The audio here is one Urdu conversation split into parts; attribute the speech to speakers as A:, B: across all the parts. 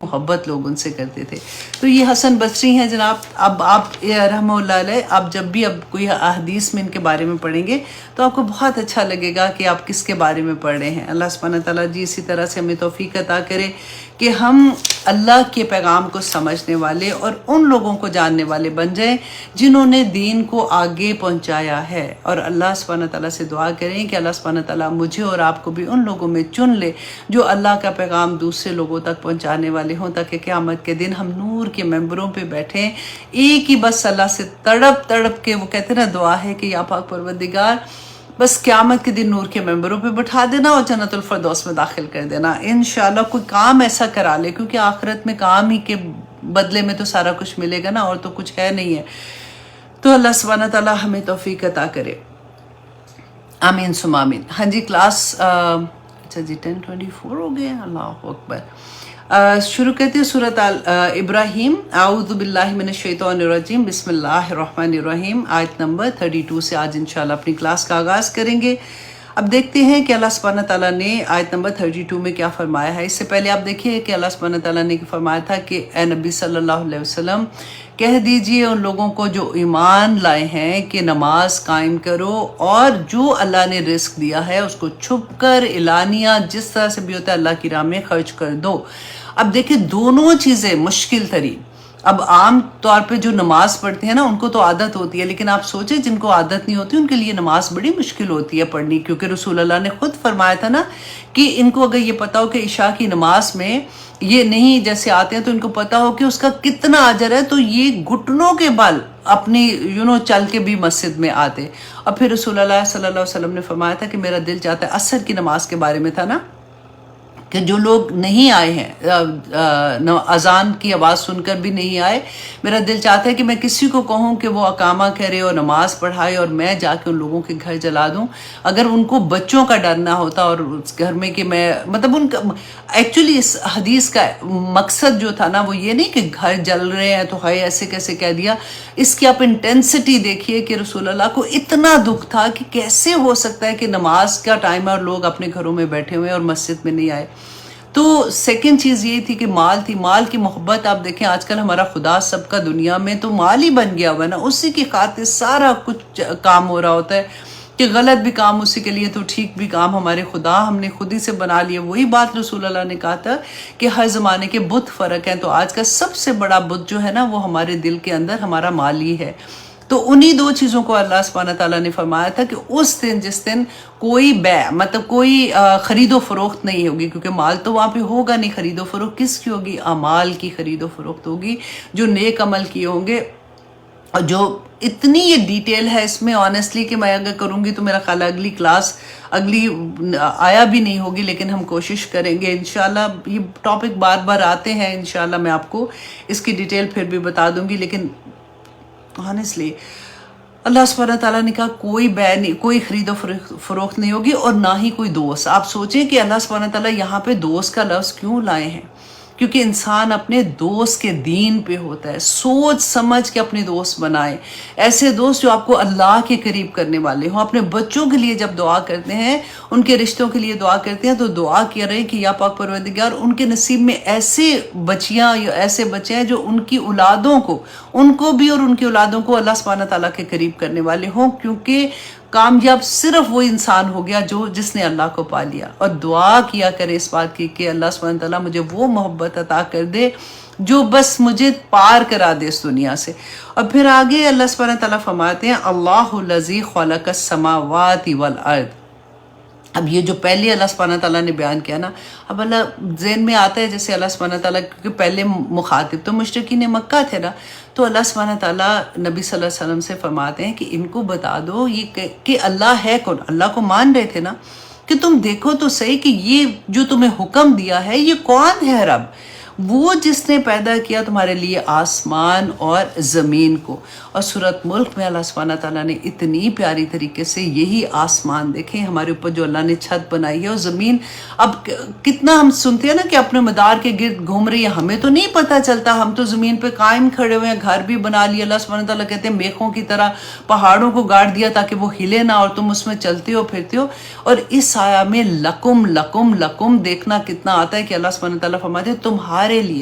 A: محبت لوگ ان سے کرتے تھے. تو یہ حسن بصری ہیں جناب. اب آپ رحمہ اللہ علیہ آپ جب بھی اب کوئی احادیث میں ان کے بارے میں پڑھیں گے تو آپ کو بہت اچھا لگے گا کہ آپ کس کے بارے میں پڑھ رہے ہیں. اللہ سبحانہ تعالیٰ جی اسی طرح سے ہمیں توفیق عطا کرے کہ ہم اللہ کے پیغام کو سمجھنے والے اور ان لوگوں کو جاننے والے بن جائیں جنہوں نے دین کو آگے پہنچایا ہے. اور اللہ سبحانہ تعالیٰ سے دعا کریں کہ اللہ سبحانہ تعالیٰ مجھے اور آپ کو بھی ان لوگوں میں چن لے جو اللہ کا پیغام دوسرے لوگوں تک پہنچانے والے ہوں، تاکہ قیامت کے دن ہم نور کے ممبروں پہ بیٹھیں ایک ہی بس اللہ سے تڑپ تڑپ کے. وہ کہتے ہیں نا دعا ہے کہ یا پاک پروردگار بس قیامت کے دن نور کے ممبروں پہ بٹھا دینا اور جنت الفردوس میں داخل کر دینا. انشاءاللہ کوئی کام ایسا کرا لے، کیونکہ آخرت میں کام ہی کے بدلے میں تو سارا کچھ ملے گا نا، اور تو کچھ ہے نہیں ہے. تو اللہ سبحانہ تعالیٰ ہمیں توفیق عطا کرے. آمین ثم آمین. ہاں جی کلاس اچھا جی 10:24 ہو گئے. اللہ اکبر. شروع کرتے ہیں سورۃ ابراہیم. اعوذ باللہ من الشیطان الرجیم، بسم اللہ الرحمن الرحیم. آیت نمبر 32 سے آج انشاءاللہ اپنی کلاس کا آغاز کریں گے. اب دیکھتے ہیں کہ اللہ سبحانہ تعالیٰ نے آیت نمبر 32 میں کیا فرمایا ہے. اس سے پہلے آپ دیکھیے کہ اللہ سبحانہ تعالیٰ نے فرمایا تھا کہ اے نبی صلی اللہ علیہ وسلم کہہ دیجئے ان لوگوں کو جو ایمان لائے ہیں کہ نماز قائم کرو، اور جو اللہ نے رزق دیا ہے اس کو چھپ کر اعلانیہ جس طرح سے بھی ہوتا ہے اللہ کی راہ میں خرچ کر دو. اب دیکھیں دونوں چیزیں مشکل ترین. اب عام طور پہ جو نماز پڑھتے ہیں نا ان کو تو عادت ہوتی ہے، لیکن آپ سوچیں جن کو عادت نہیں ہوتی ان کے لیے نماز بڑی مشکل ہوتی ہے پڑھنی، کیونکہ رسول اللہ نے خود فرمایا تھا نا کہ ان کو اگر یہ پتا ہو کہ عشاء کی نماز میں یہ نہیں جیسے آتے ہیں تو ان کو پتا ہو کہ اس کا کتنا اجر ہے، تو یہ گھٹنوں کے بل اپنی چل کے بھی مسجد میں آتے. اور پھر رسول اللہ صلی اللہ علیہ وسلم نے فرمایا تھا کہ میرا دل چاہتا ہے، عصر کی نماز کے بارے میں تھا نا، کہ جو لوگ نہیں آئے ہیں اذان کی آواز سن کر بھی نہیں آئے، میرا دل چاہتا ہے کہ میں کسی کو کہوں کہ وہ اقامہ کرے اور نماز پڑھائے اور میں جا کے ان لوگوں کے گھر جلا دوں. اگر ان کو بچوں کا ڈر نہ ہوتا اور اس گھر میں کہ میں مطلب ان کا ایکچولی اس حدیث کا مقصد جو تھا نا وہ یہ نہیں کہ گھر جل رہے ہیں تو ہائے ایسے کیسے کہہ دیا. اس کی آپ انٹینسٹی دیکھیے کہ رسول اللہ کو اتنا دکھ تھا کہ کیسے ہو سکتا ہے کہ نماز کا ٹائم ہے اور لوگ اپنے گھروں میں بیٹھے ہوئے اور مسجد میں نہیں آئے. تو سیکنڈ چیز یہ تھی کہ مال تھی. مال کی محبت آپ دیکھیں آج کل ہمارا خدا سب کا دنیا میں تو مال ہی بن گیا ہوا ہے نا، اسی کی خاطر سارا کچھ کام ہو رہا ہوتا ہے، کہ غلط بھی کام اسی کے لیے تو ٹھیک بھی کام ہمارے خدا ہم نے خود ہی سے بنا لیے. وہی بات رسول اللہ نے کہا تھا کہ ہر زمانے کے بت فرق ہیں، تو آج کا سب سے بڑا بت جو ہے نا وہ ہمارے دل کے اندر ہمارا مال ہی ہے. تو انہی دو چیزوں کو اللہ سبحانہ تعالیٰ نے فرمایا تھا کہ اس دن جس دن کوئی مطلب کوئی خرید و فروخت نہیں ہوگی، کیونکہ مال تو وہاں پہ ہوگا نہیں، خرید و فروخت کس کی ہوگی؟ اعمال کی خرید و فروخت ہوگی جو نیک عمل کیے ہوں گے. اور جو اتنی یہ ڈیٹیل ہے اس میں آنیسٹلی کہ میں اگر کروں گی تو میرا خیال ہے اگلی کلاس اگلی آیا بھی نہیں ہوگی، لیکن ہم کوشش کریں گے انشاءاللہ. یہ ٹاپک بار بار آتے ہیں، انشاءاللہ میں آپ کو اس کی ڈیٹیل پھر بھی بتا دوں گی. لیکن honestly اللہ سبحانہ تعالیٰ نے کہا کوئی نہیں، کوئی خرید و فروخت نہیں ہوگی اور نہ ہی کوئی دوست. آپ سوچیں کہ اللہ سبحانہ تعالیٰ یہاں پہ دوست کا لفظ کیوں لائے ہیں؟ کیونکہ انسان اپنے دوست کے دین پہ ہوتا ہے. سوچ سمجھ کے اپنے دوست بنائیں، ایسے دوست جو آپ کو اللہ کے قریب کرنے والے ہوں. اپنے بچوں کے لیے جب دعا کرتے ہیں، ان کے رشتوں کے لیے دعا کرتے ہیں تو دعا کیا رہے کہ یا پاک پروردگار ان کے نصیب میں ایسے بچیاں یا ایسے بچے ہیں جو ان کی اولادوں کو، ان کو بھی اور ان کی اولادوں کو اللہ سبحانہ تعالیٰ کے قریب کرنے والے ہوں. کیونکہ کامیاب صرف وہ انسان ہو گیا جس نے اللہ کو پا لیا. اور دعا کیا کرے اس بات کی کہ اللہ سبحانہ تعالیٰ مجھے وہ محبت عطا کر دے جو بس مجھے پار کرا دے اس دنیا سے. اور پھر آگے اللہ سبحانہ تعالیٰ فرماتے ہیں اللہ الذی خلق السماوات والارض. اب یہ جو پہلے اللہ سبحانہ تعالیٰ نے بیان کیا نا، اب اللہ ذہن میں آتا ہے جیسے اللہ سبحانہ تعالیٰ، کیونکہ پہلے مخاطب تو مشرکین مکہ تھے نا، تو اللہ سبحانہ تعالیٰ نبی صلی اللہ علیہ وسلم سے فرماتے ہیں کہ ان کو بتا دو یہ کہ اللہ ہے کون. اللہ کو مان رہے تھے نا، کہ تم دیکھو تو صحیح کہ یہ جو تمہیں حکم دیا ہے یہ کون ہے رب؟ وہ جس نے پیدا کیا تمہارے لیے آسمان اور زمین کو. اور سورۃ ملک میں اللہ سبحانہ تعالیٰ نے اتنی پیاری طریقے سے یہی آسمان دیکھیں ہمارے اوپر جو اللہ نے چھت بنائی ہے، اور زمین اب کتنا ہم سنتے ہیں نا کہ اپنے مدار کے گرد گھوم رہی ہے، ہمیں تو نہیں پتہ چلتا، ہم تو زمین پہ قائم کھڑے ہوئے ہیں، گھر بھی بنا لیا. اللہ سبحانہ تعالیٰ کہتے ہیں میخوں کی طرح پہاڑوں کو گاڑ دیا تاکہ وہ ہلے نہ اور تم اس میں چلتے ہو پھرتے ہو. اور اس آیا میں لکم لکم لکم دیکھنا کتنا آتا ہے کہ اللہ سبحانہ تعالیٰ فرماتے ہیں تمہارے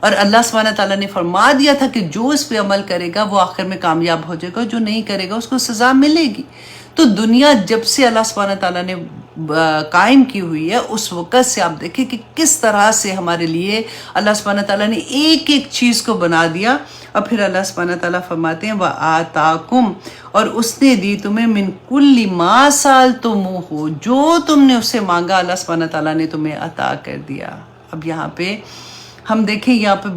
A: اور اللہ سبحانہ تعالیٰ نے فرما دیا تھا کہ جو اس پہ عمل کرے گا وہ آخر میں کامیاب ہو جائے گا، جو نہیں کرے گا اس کو سزا ملے گی۔ تو دنیا جب سے اللہ سبحانہ تعالیٰ نے قائم کی ہوئی ہے اس وقت سے آپ دیکھیں کہ کس طرح سے ہمارے لیے اللہ سبحانہ تعالیٰ نے ایک ایک چیز کو بنا دیا۔ اور پھر اللہ سبحانہ تعالیٰ فرماتے ہیں وَآتَاكُمْ، اور اس نے دی تمہیں من کل ما سألتموہ، جو تم نے اس سے مانگا اللہ سبحانہ تعالیٰ نے تمہیں عطا کر دیا۔ اب یہاں پہ ہم دیکھیں یہاں پہ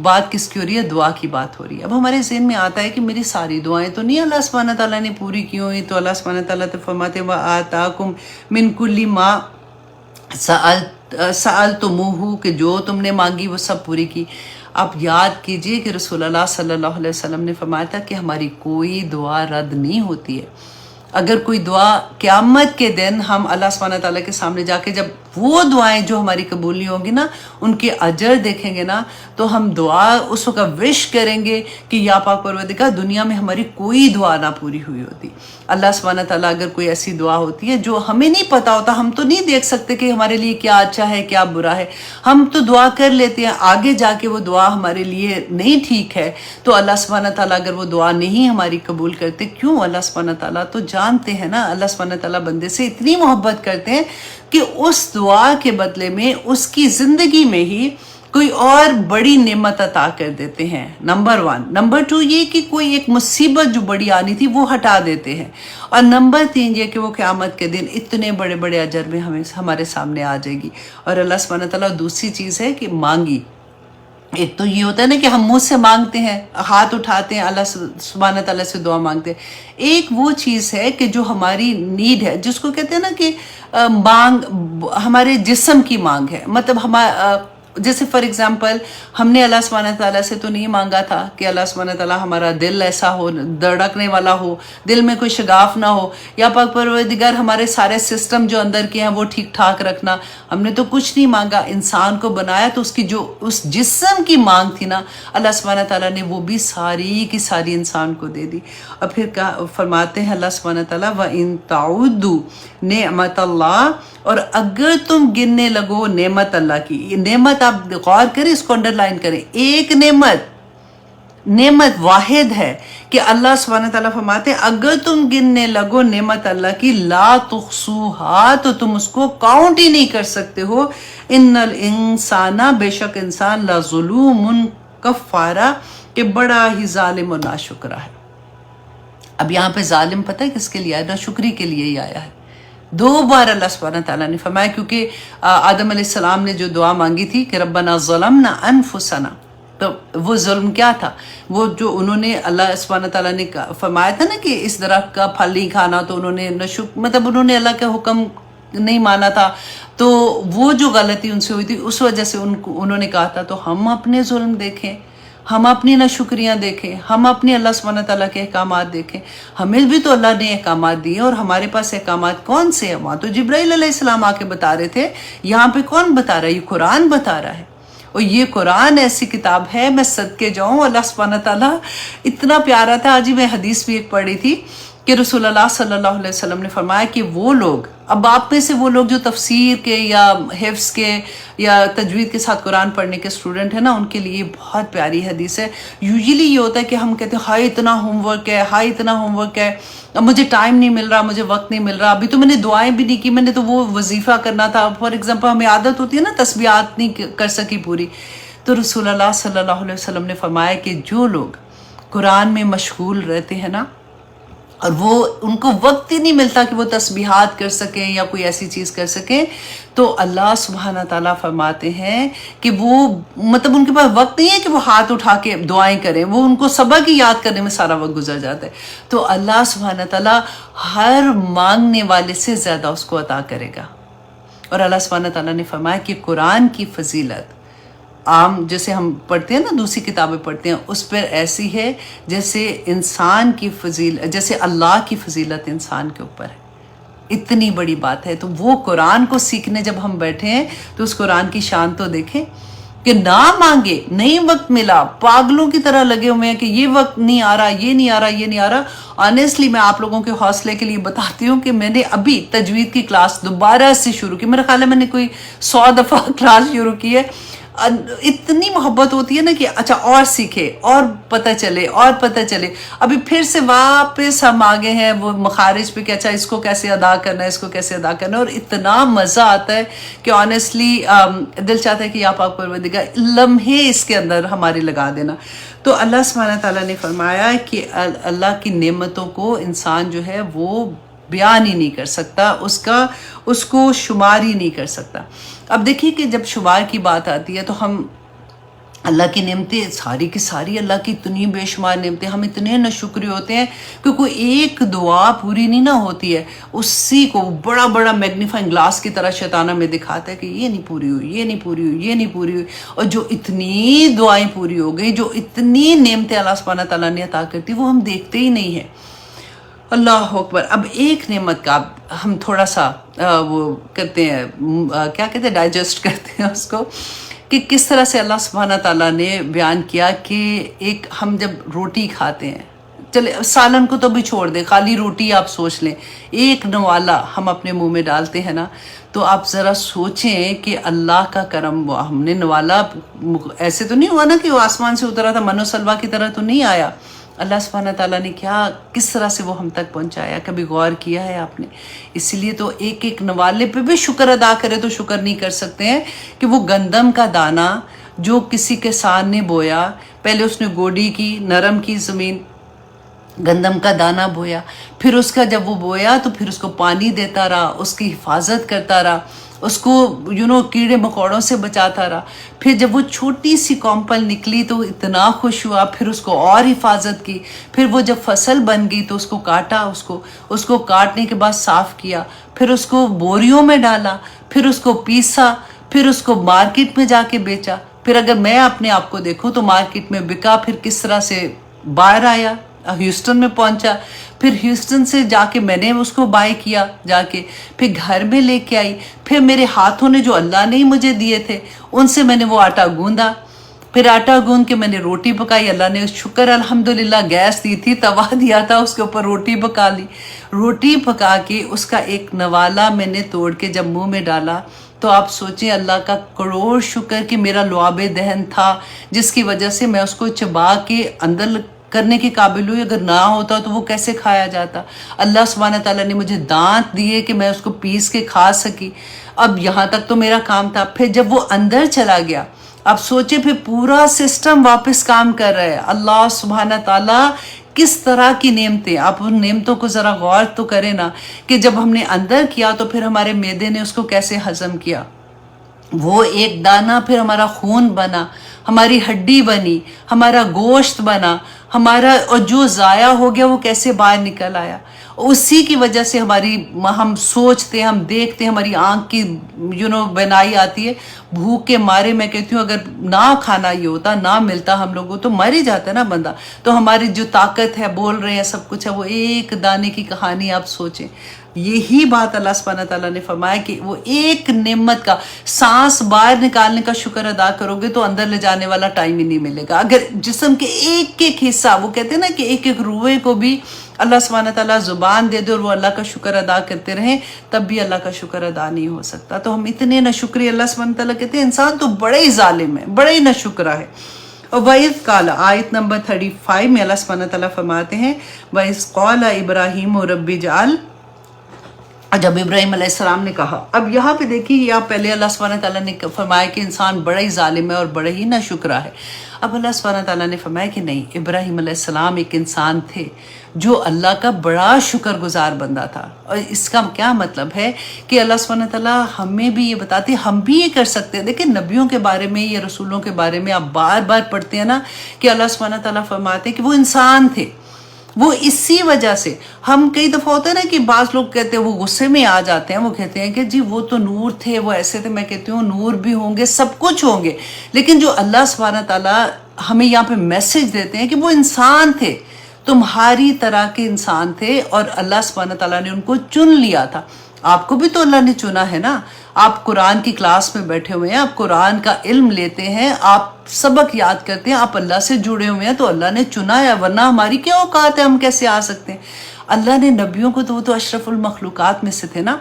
A: بات کس کی ہو رہی ہے؟ دعا کی بات ہو رہی ہے۔ اب ہمارے ذہن میں آتا ہے کہ میری ساری دعائیں تو نہیں اللہ سبحانہ تعالیٰ نے پوری کی ہوئی، تو اللہ سبحانہ تعالیٰ تو فرماتے ہیں وَآتَاكُمْ مِن كُلِّ مَا سألتموہ، کہ جو تم نے مانگی وہ سب پوری کی۔ آپ یاد کیجئے کہ رسول اللہ صلی اللہ علیہ وسلم نے فرمایا تھا کہ ہماری کوئی دعا رد نہیں ہوتی ہے۔ اگر کوئی دعا قیامت کے دن ہم اللہ سبحانہ تعالیٰ کے سامنے جا کے جب وہ دعائیں جو ہماری قبول نہیں ہوں گی نا ان کے اجر دیکھیں گے نا، تو ہم دعا اس وقت وش کریں گے کہ یا پاک پروردگار دنیا میں ہماری کوئی دعا نہ پوری ہوئی ہوتی۔ اللہ سبحانہ تعالیٰ اگر کوئی ایسی دعا ہوتی ہے جو ہمیں نہیں پتا ہوتا، ہم تو نہیں دیکھ سکتے کہ ہمارے لیے کیا اچھا ہے کیا برا ہے، ہم تو دعا کر لیتے ہیں، آگے جا کے وہ دعا ہمارے لیے نہیں ٹھیک ہے تو اللہ سبحانہ تعالیٰ اگر وہ دعا نہیں ہماری قبول کرتے، کیوں؟ اللہ سبحانہ تعالیٰ تو جانتے ہیں نا، اللہ سبحانہ تعالیٰ بندے سے اتنی محبت کرتے ہیں کہ اس دعا کے بدلے میں اس کی زندگی میں ہی کوئی اور بڑی نعمت عطا کر دیتے ہیں، نمبر 1۔ نمبر 2 یہ کہ کوئی ایک مصیبت جو بڑی آنی تھی وہ ہٹا دیتے ہیں، اور نمبر 3 یہ کہ وہ قیامت کے دن اتنے بڑے بڑے اجر میں ہمارے سامنے آ جائے گی۔ اور اللہ سبحانہ تعالیٰ دوسری چیز ہے کہ مانگی، ایک تو یہ ہوتا ہے نا کہ ہم منہ سے مانگتے ہیں، ہاتھ اٹھاتے ہیں، اللہ سبحانہ تعالیٰ سے دعا مانگتے ہیں۔ ایک وہ چیز ہے کہ جو ہماری نیڈ ہے، جس کو کہتے ہیں نا کہ مانگ ہمارے جسم کی مانگ ہے، مطلب جیسے فار ایگزامپل ہم نے اللہ سبحانہ تعالیٰ سے تو نہیں مانگا تھا کہ اللہ سبحانہ تعالیٰ ہمارا دل ایسا ہو، دھڑکنے والا ہو، دل میں کوئی شگاف نہ ہو، یا پاک پروردگار ہمارے سارے سسٹم جو اندر کے ہیں وہ ٹھیک ٹھاک رکھنا، ہم نے تو کچھ نہیں مانگا۔ انسان کو بنایا تو اس کی جو اس جسم کی مانگ تھی نا، اللہ سبحانہ تعالیٰ نے وہ بھی ساری کی ساری انسان کو دے دی۔ اور پھر فرماتے ہیں اللہ سبحانہ تعالیٰ وَإِن تَعُدُّوا نِعْمَتَ اللَّهِ، اور اگر تم گننے لگو نعمت اللہ کی، یہ نعمت آپ غور کریں، اس کو انڈر لائن کریں، ایک نعمت واحد ہے کہ اللہ سبحانہ تعالیٰ فرماتے ہیں اگر تم گننے لگو نعمت اللہ کی لا تحصوها، تو تم اس کو کاؤنٹ ہی نہیں کر سکتے ہو۔ ان الانسان، بے شک انسان، لظلوم کفارہ، کہ بڑا ہی ظالم و ناشکرا ہے۔ اب یہاں پہ ظالم پتہ ہے کس کے لیے آیا؟ ناشکری کے لیے ہی آیا ہے۔ 2 بار اللہ سبحانہ تعالیٰ نے فرمایا، کیونکہ آدم علیہ السلام نے جو دعا مانگی تھی کہ ربنا ظلمنا انفسنا، تو وہ ظلم کیا تھا؟ وہ جو انہوں نے اللہ سبحانہ تعالیٰ نے فرمایا تھا نا کہ اس درخت کا پھل نہیں کھانا، تو انہوں نے مطلب انہوں نے اللہ کا حکم نہیں مانا تھا، تو وہ جو غلطی ان سے ہوئی تھی اس وجہ سے انہوں نے کہا تھا تو ہم اپنے ظلم دیکھیں، ہم اپنی ناشکریاں دیکھیں، ہم اپنے اللہ سبحانہ تعالیٰ کے احکامات دیکھیں۔ ہمیں بھی تو اللہ نے احکامات دیے، اور ہمارے پاس احکامات کون سے ہیں؟ وہاں تو جبرائیل علیہ السلام آ کے بتا رہے تھے، یہاں پہ کون بتا رہا ہے؟ یہ قرآن بتا رہا ہے، اور یہ قرآن ایسی کتاب ہے، میں صدقے جاؤں اللہ سبحانہ تعالیٰ اتنا پیارا تھا۔ آج ہی میں حدیث بھی ایک پڑھی تھی کہ رسول اللہ صلی اللہ علیہ وسلم نے فرمایا کہ وہ لوگ، اب آپ میں سے وہ لوگ جو تفسیر کے یا حفظ کے یا تجوید کے ساتھ قرآن پڑھنے کے اسٹوڈنٹ ہیں نا، ان کے لیے بہت پیاری حدیث ہے۔ یوزلی یہ ہوتا ہے کہ ہم کہتے ہیں ہائی اتنا ہوم ورک ہے، ہائی اتنا ہوم ورک ہے، اب مجھے ٹائم نہیں مل رہا، مجھے وقت نہیں مل رہا، ابھی تو میں نے دعائیں بھی نہیں کی، میں نے تو وہ وظیفہ کرنا تھا۔ فار ایگزامپل ہمیں عادت ہوتی ہے نا تسبیحات نہیں کر سکی پوری، تو رسول اللہ صلی اللہ علیہ وسلم نے فرمایا کہ جو لوگ قرآن میں مشغول رہتے ہیں نا، اور وہ ان کو وقت ہی نہیں ملتا کہ وہ تسبیحات کر سکیں یا کوئی ایسی چیز کر سکیں، تو اللہ سبحانہ تعالیٰ فرماتے ہیں کہ وہ مطلب ان کے پاس وقت نہیں ہے کہ وہ ہاتھ اٹھا کے دعائیں کریں، وہ ان کو سبق ہی یاد کرنے میں سارا وقت گزر جاتا ہے۔ تو اللہ سبحانہ تعالیٰ ہر مانگنے والے سے زیادہ اس کو عطا کرے گا۔ اور اللہ سبحانہ تعالیٰ نے فرمایا کہ قرآن کی فضیلت عام جیسے ہم پڑھتے ہیں نا، دوسری کتابیں پڑھتے ہیں، اس پر ایسی ہے جیسے انسان کی فضیلت، جیسے اللہ کی فضیلت انسان کے اوپر ہے۔ اتنی بڑی بات ہے۔ تو وہ قرآن کو سیکھنے جب ہم بیٹھے ہیں تو اس قرآن کی شان تو دیکھیں کہ نہ مانگے، نہیں وقت ملا، پاگلوں کی طرح لگے ہوئے ہیں کہ یہ وقت نہیں آ رہا، یہ نہیں آ رہا، یہ نہیں آ رہا۔ آنیسٹلی میں آپ لوگوں کے حوصلے کے لیے بتاتی ہوں کہ میں نے ابھی تجوید کی کلاس دوبارہ سے شروع کی، میرا خیال ہے میں نے کوئی 100 دفعہ کلاس شروع کی ہے، اتنی محبت ہوتی ہے نا کہ اچھا اور سیکھے اور پتہ چلے اور پتہ چلے. ابھی پھر سے واپس ہم آگے ہیں وہ مخارج پہ کہ اچھا اس کو کیسے ادا کرنا ہے، اس کو کیسے ادا کرنا ہے. اور اتنا مزہ آتا ہے کہ آنیسٹلی دل چاہتا ہے کہ آپ پروردگار لمحے اس کے اندر ہمارے لگا دینا. تو اللہ سبحانہ تعالیٰ نے فرمایا کہ اللہ کی نعمتوں کو انسان جو ہے وہ بیان ہی نہیں کر سکتا، اس کو شمار ہی نہیں کر سکتا. اب دیکھیے کہ جب شمار کی بات آتی ہے تو ہم اللہ کی نعمتیں ساری کی ساری، اللہ کی اتنی بے شمار نعمتیں، ہم اتنے ناشکرے ہوتے ہیں کہ کوئی ایک دعا پوری نہیں نہ ہوتی ہے، اسی کو بڑا بڑا میگنیفائنگ گلاس کی طرح شیطان ہمیں دکھاتا ہے کہ یہ نہیں پوری ہوئی، یہ نہیں پوری ہوئی، یہ نہیں پوری ہوئی. اور جو اتنی دعائیں پوری ہو گئی، جو اتنی نعمتیں اللہ سبحانہ تعالیٰ نے عطا کرتی، وہ ہم دیکھتے ہی نہیں ہیں. اللہ اکبر. اب ایک نعمت کا ہم تھوڑا سا وہ کرتے ہیں، کیا کہتے ہیں، ڈائجسٹ کرتے ہیں اس کو، کہ کس طرح سے اللہ سبحانہ تعالیٰ نے بیان کیا کہ ایک ہم جب روٹی کھاتے ہیں، چلے سالن کو تو بھی چھوڑ دیں، خالی روٹی آپ سوچ لیں، ایک نوالا ہم اپنے منہ میں ڈالتے ہیں نا، تو آپ ذرا سوچیں کہ اللہ کا کرم، وہ ہم نے نوالا ایسے تو نہیں ہوا نا کہ وہ آسمان سے اترا تھا، منو سلوا کی طرح تو نہیں آیا. اللہ سبحانہ تعالیٰ نے کیا کس طرح سے وہ ہم تک پہنچایا، کبھی غور کیا ہے آپ نے؟ اسی لیے تو ایک ایک نوالے پہ بھی شکر ادا کرے تو شکر نہیں کر سکتے ہیں کہ وہ گندم کا دانہ جو کسی کسان نے بویا، پہلے اس نے گوڈی کی، نرم کی زمین، گندم کا دانہ بویا، پھر اس کا جب وہ بویا تو پھر اس کو پانی دیتا رہا، اس کی حفاظت کرتا رہا، اس کو کیڑے مکوڑوں سے بچاتا رہا. پھر جب وہ چھوٹی سی کونپل نکلی تو اتنا خوش ہوا، پھر اس کو اور حفاظت کی. پھر وہ جب فصل بن گئی تو اس کو کاٹا، اس کو کاٹنے کے بعد صاف کیا، پھر اس کو بوریوں میں ڈالا، پھر اس کو پیسا، پھر اس کو مارکیٹ میں جا کے بیچا. پھر اگر میں اپنے آپ کو دیکھوں تو مارکیٹ میں بکا، پھر کس طرح سے باہر آیا، ہیوسٹن میں پہنچا، پھر ہیوسٹن سے جا کے میں نے اس کو بائی کیا، جا کے پھر گھر میں لے کے آئی، پھر میرے ہاتھوں نے جو اللہ نے ہی مجھے دیے تھے ان سے میں نے وہ آٹا گوندا، پھر آٹا گوند کے میں نے روٹی پکائی. اللہ نے شکر الحمدللہ گیس دی تھی، توا دیا تھا، اس کے اوپر روٹی پکا لی. روٹی پکا کے اس کا ایک نوالا میں نے توڑ کے جب منہ میں ڈالا تو آپ سوچیں اللہ کا کروڑ شکر کہ میرا لعاب دہن تھا جس کی وجہ سے میں اس کو چبا کے اندر کرنے کے قابل ہوئی. اگر نہ ہوتا تو وہ کیسے کھایا جاتا؟ اللہ سبحانہ تعالیٰ نے مجھے دانت دیے کہ میں اس کو پیس کے کھا سکی. اب یہاں تک تو میرا کام تھا. پھر جب وہ اندر چلا گیا، اب سوچے پھر پورا سسٹم واپس کام کر رہا ہے. اللہ سبحانہ تعالیٰ کس طرح کی نعمتیں، آپ ان نعمتوں کو ذرا غور تو کریں نا، کہ جب ہم نے اندر کیا تو پھر ہمارے معدے نے اس کو کیسے ہضم کیا، وہ ایک دانہ پھر ہمارا خون بنا، ہماری ہڈی بنی، ہمارا گوشت بنا، ہمارا، اور جو ضائع ہو گیا وہ کیسے باہر نکل آیا. اسی کی وجہ سے ہم سوچتے ہیں، ہم دیکھتے ہیں، ہماری آنکھ کی بینائی آتی ہے. بھوک کے مارے میں کہتی ہوں اگر نہ کھانا یہ ہوتا، نہ ملتا ہم لوگوں تو مر ہی جاتا ہے نا بندہ. تو ہماری جو طاقت ہے، بول رہے ہیں سب کچھ ہے، وہ ایک دانے کی کہانی آپ سوچیں. یہی بات اللہ سبحانہ تعالیٰ نے فرمایا کہ وہ ایک نعمت کا سانس باہر نکالنے کا شکر ادا کرو گے تو اندر لے جانے والا ٹائم ہی نہیں ملے گا. اگر جسم کے ایک ایک حصہ، وہ کہتے ہیں نا کہ ایک ایک روئے کو بھی اللہ سبحانہ تعالیٰ زبان دے دے اور وہ اللہ کا شکر ادا کرتے رہیں، تب بھی اللہ کا شکر ادا نہیں ہو سکتا. تو ہم اتنے ناشکرے، اللہ سبحانہ تعالیٰ کہتے ہیں انسان تو بڑا ہی ظالم ہے، بڑا ہی ناشکرا ہے. اور وَإِذْ قَالَ، آیت نمبر 35 میں اللہ سبحانہ تعالیٰ فرماتے ہیں وَإِذْ قَالَ إِبْرَاهِيمُ رَبِّ اجْعَلْ، جب ابراہیم علیہ السلام نے کہا. اب یہاں پہ دیکھیے، یا پہلے اللہ سبحانہ تعالیٰ نے فرمایا کہ انسان بڑا ہی ظالم ہے اور بڑا ہی ناشکرا ہے. اب اللہ سبحانہ تعالیٰ نے فرمایا کہ نہیں، ابراہیم علیہ السلام ایک انسان تھے جو اللہ کا بڑا شکر گزار بندہ تھا. اور اس کا کیا مطلب ہے کہ اللہ سبحانہ تعالیٰ ہمیں بھی یہ بتاتے ہیں، ہم بھی یہ کر سکتے ہیں. دیکھیں نبیوں کے بارے میں یا رسولوں کے بارے میں آپ بار بار پڑھتے ہیں نا کہ اللہ سبحانہ تعالیٰ فرماتے ہیں کہ وہ انسان تھے. وہ اسی وجہ سے ہم کئی دفعہ ہوتا ہے نا کہ بعض لوگ کہتے ہیں، وہ غصے میں آ جاتے ہیں، وہ کہتے ہیں کہ جی وہ تو نور تھے، وہ ایسے تھے. میں کہتی ہوں نور بھی ہوں گے، سب کچھ ہوں گے، لیکن جو اللہ سبحانہ تعالیٰ ہمیں یہاں پہ میسج دیتے ہیں کہ وہ انسان تھے، تمہاری طرح کے انسان تھے، اور اللہ سبحانہ تعالیٰ نے ان کو چن لیا تھا. آپ کو بھی تو اللہ نے چنا ہے نا. آپ قرآن کی کلاس میں بیٹھے ہوئے ہیں، آپ قرآن کا علم لیتے ہیں، آپ سبق یاد کرتے ہیں، آپ اللہ سے جڑے ہوئے ہیں، تو اللہ نے چنا ہے. ورنہ ہماری کیا اوقات ہے، ہم کیسے آ سکتے ہیں؟ اللہ نے نبیوں کو، تو وہ تو اشرف المخلوقات میں سے تھے نا.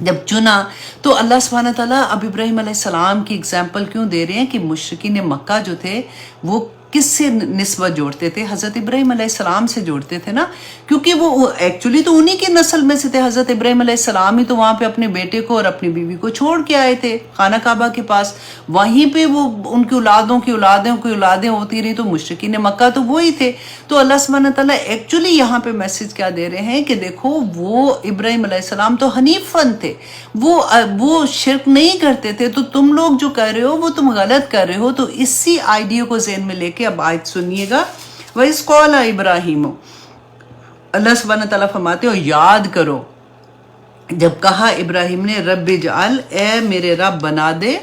A: جب چنا تو اللہ سبحانہ تعالیٰ اب ابراہیم علیہ السلام کی اگزامپل کیوں دے رہے ہیں کہ مشرکین مکہ جو تھے وہ کس سے نسبت جوڑتے تھے؟ حضرت ابراہیم علیہ السلام سے جوڑتے تھے نا، کیونکہ وہ ایکچولی تو انہی کی نسل میں سے تھے۔ حضرت ابراہیم علیہ السلام ہی تو وہاں پہ اپنے بیٹے کو اور اپنی بیوی کو چھوڑ کے آئے تھے خانہ کعبہ کے پاس، وہیں پہ وہ ان کی اولادوں کی اولادیں ہوتی رہی، تو مشرکین مکہ تو وہی تھے۔ تو اللہ سبحانہ تعالیٰ ایکچولی یہاں پہ میسج کیا دے رہے ہیں کہ دیکھو وہ ابراہیم علیہ السلام تو حنیف فن تھے، وہ شرک نہیں کرتے تھے، تو تم لوگ جو کر رہے ہو وہ تم غلط کر رہے ہو۔ تو اسی آئیڈیا کو ذہن میں لے کے اب آیت سنیے گا، وَإِذْ قَالَ إِبْرَاهِيمُ، اللہ سبحانہ تعالیٰ فرماتے ہو یاد کرو جب کہا ابراہیم نے رب اجعل، اے میرے رب بنا دے،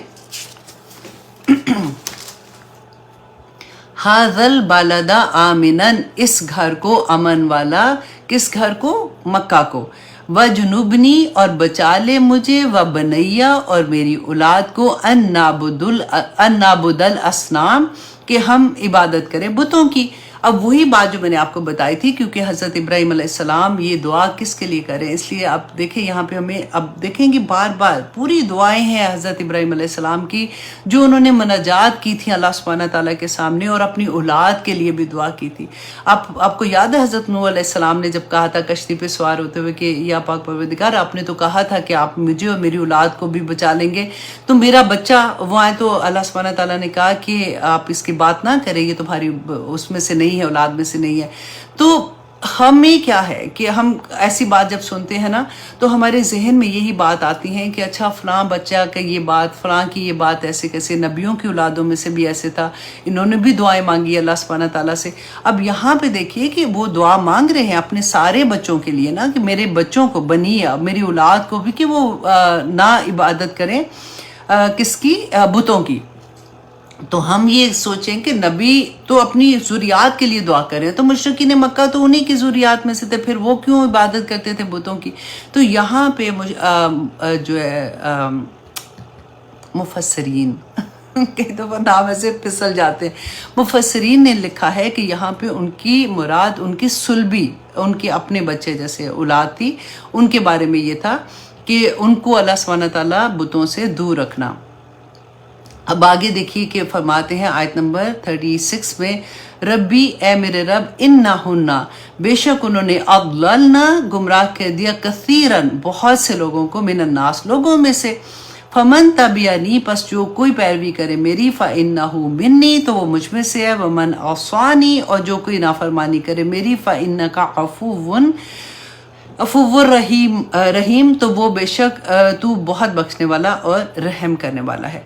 A: هَذَا الْبَلَدَ آمِنًا، اس گھر کو امن والا، کس گھر کو؟ مکہ کو، وَجْنُبْنِي، اور بچا لے مجھے، وَبَنَيَّ، اور میری اولاد کو، أَن نَعْبُدَ الْأَصْنَامَ، کہ ہم عبادت کریں بتوں کی۔ اب وہی بات جو میں نے آپ کو بتائی تھی، کیونکہ حضرت ابراہیم علیہ السلام یہ دعا کس کے لیے کریں، اس لیے آپ دیکھیں یہاں پہ ہمیں اب دیکھیں گے بار بار پوری دعائیں ہیں حضرت ابراہیم علیہ السلام کی، جو انہوں نے مناجات کی تھی اللہ سبحانہ تعالیٰ کے سامنے، اور اپنی اولاد کے لیے بھی دعا کی تھی۔ آپ کو یاد ہے حضرت نوح علیہ السلام نے جب کہا تھا کشتی پہ سوار ہوتے ہوئے کہ یا پاک پروردگار، آپ نے تو کہا تھا کہ آپ مجھے اور میری اولاد کو بھی بچا لیں گے، تو میرا بچہ وہ آئے، تو اللہ سبحانہ تعالیٰ نے کہا کہ آپ اس کی بات نہ کریں، یہ تمہاری اس میں سے نہیں ہے، اولاد میں سے نہیں ہے۔ تو ہمیں کیا ہے کہ ہم ایسی بات جب سنتے ہیں نا تو ہمارے ذہن میں یہی بات آتی ہے کہ اچھا فلاں بچہ کا یہ بات، فلاں کی یہ بات ایسے کیسے، نبیوں کی اولادوں میں سے بھی ایسے تھا، انہوں نے بھی دعائیں مانگی اللہ سبحانہ تعالیٰ سے۔ اب یہاں پہ دیکھیے کہ وہ دعا مانگ رہے ہیں اپنے سارے بچوں کے لیے نا، کہ میرے بچوں کو بنی، میری اولاد کو بھی، کہ وہ نہ عبادت کریں کس کی؟ بتوں کی۔ تو ہم یہ سوچیں کہ نبی تو اپنی ذریات کے لیے دعا کریں، تو مشرکین مکہ تو انہی کی ذریات میں سے تھے، پھر وہ کیوں عبادت کرتے تھے بتوں کی؟ تو یہاں پہ جو ہے مفسرین کہ تو وہ نام ایسے پھسل جاتے ہیں، مفسرین نے لکھا ہے کہ یہاں پہ ان کی مراد ان کی صلبی، ان کے اپنے بچے جیسے اولاد تھی، ان کے بارے میں یہ تھا کہ ان کو اللہ سبحانہ تعالیٰ بتوں سے دور رکھنا۔ اب آگے دیکھیے کہ فرماتے ہیں آیت نمبر 36 میں، ربی، اے میرے رب، انہن، بے شک انہوں نے، اضللنا، گمراہ کر دیا، کثیرن، بہت سے لوگوں کو، من الناس، لوگوں میں سے، فمن تبعنی، پس جو کوئی پیروی کرے میری، فانہ منی، تو وہ مجھ میں سے ہے، ومن عصانی، اور جو کوئی نافرمانی کرے میری، فانک عفو رحیم، تو وہ بے شک تو بہت بخشنے والا اور رحم کرنے والا ہے۔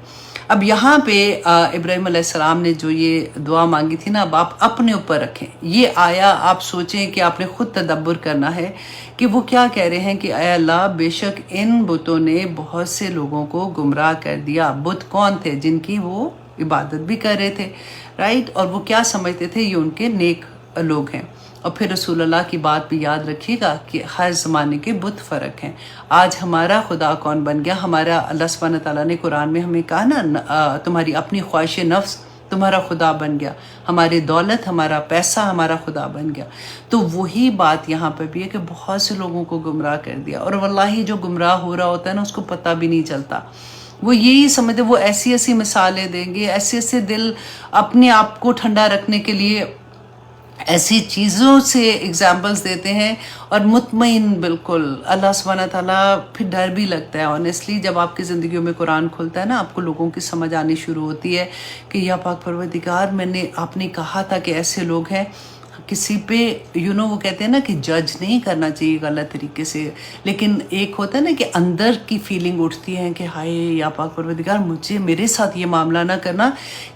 A: اب یہاں پہ ابراہیم علیہ السلام نے جو یہ دعا مانگی تھی نا، اب آپ اپنے اوپر رکھیں یہ آیا، آپ سوچیں کہ آپ نے خود تدبر کرنا ہے کہ وہ کیا کہہ رہے ہیں کہ اے اللہ، بے شک ان بتوں نے بہت سے لوگوں کو گمراہ کر دیا۔ بت کون تھے؟ جن کی وہ عبادت بھی کر رہے تھے، رائٹ، اور وہ کیا سمجھتے تھے؟ یہ ان کے نیک لوگ ہیں۔ اور پھر رسول اللہ کی بات بھی یاد رکھیے گا کہ ہر زمانے کے بت فرق ہیں۔ آج ہمارا خدا کون بن گیا؟ ہمارا اللہ سبحانہ تعالیٰ نے قرآن میں ہمیں کہا نا، تمہاری اپنی خواہش نفس تمہارا خدا بن گیا، ہماری دولت، ہمارا پیسہ ہمارا خدا بن گیا۔ تو وہی بات یہاں پہ بھی ہے کہ بہت سے لوگوں کو گمراہ کر دیا، اور واللہ جو گمراہ ہو رہا ہوتا ہے نا اس کو پتہ بھی نہیں چلتا، وہ یہی سمجھتے، وہ ایسی ایسی مثالیں دیں گے، ایسے ایسے دل اپنے آپ کو ٹھنڈا رکھنے کے لیے ایسی چیزوں سے ایگزامپلز دیتے ہیں، اور مطمئن بالکل اللہ سبحانہ تعالیٰ، پھر ڈر بھی لگتا ہے آنیسٹلی جب آپ کی زندگیوں میں قرآن کھلتا ہے نا، آپ کو لوگوں کی سمجھ آنی شروع ہوتی ہے کہ یا پاک پروردگار، آپ نے کہا تھا کہ ایسے لوگ ہیں، کسی پہ وہ کہتے ہیں نا کہ جج نہیں کرنا چاہیے غلط طریقے سے، لیکن ایک ہوتا ہے نا کہ اندر کی فیلنگ اٹھتی ہے کہ ہائے یا پاک پروردگار، میرے ساتھ یہ معاملہ نہ کرنا،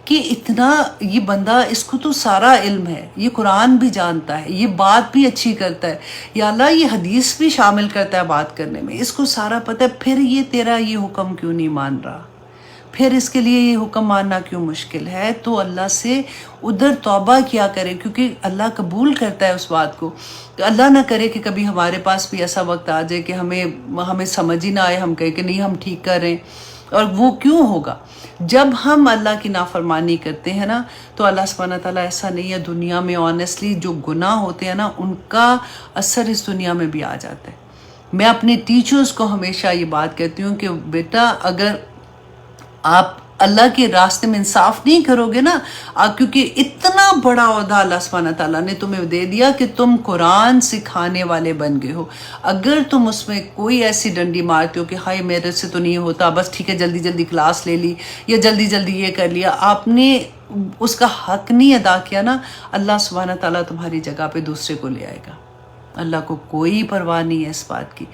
A: کہ اتنا یہ بندہ، اس کو تو سارا علم ہے، یہ قرآن بھی جانتا ہے، یہ بات بھی اچھی کرتا ہے، یا اللہ یہ حدیث بھی شامل کرتا ہے بات کرنے میں، اس کو سارا پتہ ہے، پھر یہ تیرا یہ حکم کیوں نہیں مان رہا؟ پھر اس کے لیے یہ حکم ماننا کیوں مشکل ہے؟ تو اللہ سے ادھر توبہ کیا کرے، کیونکہ اللہ قبول کرتا ہے اس بات کو۔ اللہ نہ کرے کہ کبھی ہمارے پاس بھی ایسا وقت آ جائے کہ ہمیں سمجھ ہی نہ آئے، ہم کہیں کہ نہیں ہم ٹھیک کر رہے ہیں، اور وہ کیوں ہوگا؟ جب ہم اللہ کی نافرمانی کرتے ہیں نا، تو اللہ سبحانہ تعالیٰ ایسا نہیں ہے، دنیا میں آنیسٹلی جو گناہ ہوتے ہیں نا ان کا اثر اس دنیا میں بھی آ جاتا ہے، میں اپنے ٹیچرز کو ہمیشہ یہ بات کہتی ہوں کہ بیٹا اگر آپ اللہ کے راستے میں انصاف نہیں کرو گے نا، کیونکہ اتنا بڑا عہدہ اللہ سبحانہ تعالیٰ نے تمہیں دے دیا کہ تم قرآن سکھانے والے بن گئے ہو، اگر تم اس میں کوئی ایسی ڈنڈی مارتے ہو کہ ہائے میرے سے تو نہیں ہوتا، بس ٹھیک ہے جلدی جلدی کلاس لے لی یا جلدی جلدی یہ کر لیا، آپ نے اس کا حق نہیں ادا کیا نا، اللہ سبحانہ تعالیٰ تمہاری جگہ پہ دوسرے کو لے آئے گا۔ اللہ کو کوئی پرواہ نہیں ہے اس بات کی۔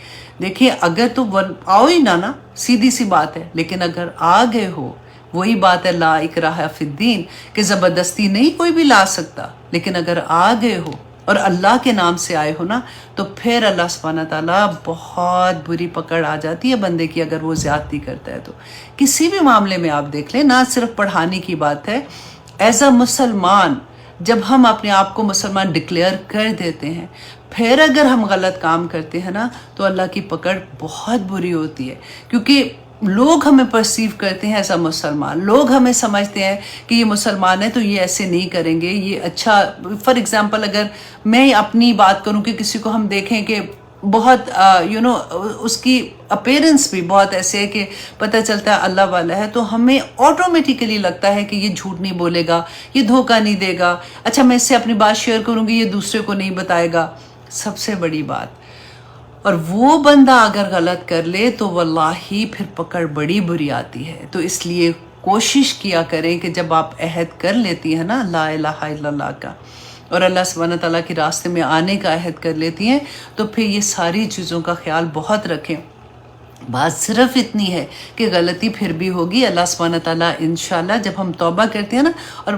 A: دیکھیں اگر تو آؤ ہی نہ نا، سیدھی سی بات ہے، لیکن اگر آ گئے ہو، وہی بات ہے لا اکراہ فی الدین کہ زبردستی نہیں کوئی بھی لا سکتا، لیکن اگر آ گئے ہو اور اللہ کے نام سے آئے ہو نا، تو پھر اللہ سبحانہ تعالیٰ بہت بری پکڑ آ جاتی ہے بندے کی اگر وہ زیادتی کرتا ہے تو۔ کسی بھی معاملے میں آپ دیکھ لیں، نہ صرف پڑھانے کی بات ہے، ایز اے مسلمان جب ہم اپنے آپ کو مسلمان ڈکلیئر کر دیتے ہیں، پھر اگر ہم غلط کام کرتے ہیں نا تو اللہ کی پکڑ بہت بری ہوتی ہے، کیونکہ لوگ ہمیں پرسیو کرتے ہیں ایسا مسلمان، لوگ ہمیں سمجھتے ہیں کہ یہ مسلمان ہے تو یہ ایسے نہیں کریں گے، یہ اچھا۔ فار ایگزامپل اگر میں اپنی بات کروں کہ کسی کو ہم دیکھیں کہ بہت اس کی اپیرنس بھی بہت ایسے ہے کہ پتہ چلتا ہے اللہ والا ہے، تو ہمیں آٹومیٹیکلی لگتا ہے کہ یہ جھوٹ نہیں بولے گا، یہ دھوکہ نہیں دے گا، اچھا میں اس سے اپنی بات شیئر کروں گی، یہ دوسرے کو نہیں بتائے گا۔ سب سے بڑی بات، اور وہ بندہ اگر غلط کر لے تو واللہ پھر پکڑ بڑی بری آتی ہے۔ تو اس لیے کوشش کیا کریں کہ جب آپ عہد کر لیتی ہیں نا لا الہ الا اللہ کا اور اللہ سبحانہ تعالیٰ کے راستے میں آنے کا عہد کر لیتی ہیں، تو پھر یہ ساری چیزوں کا خیال بہت رکھیں۔ بات صرف اتنی ہے کہ غلطی پھر بھی ہوگی، اللہ سبحانہ تعالیٰ انشاءاللہ جب ہم توبہ کرتے ہیں نا، اور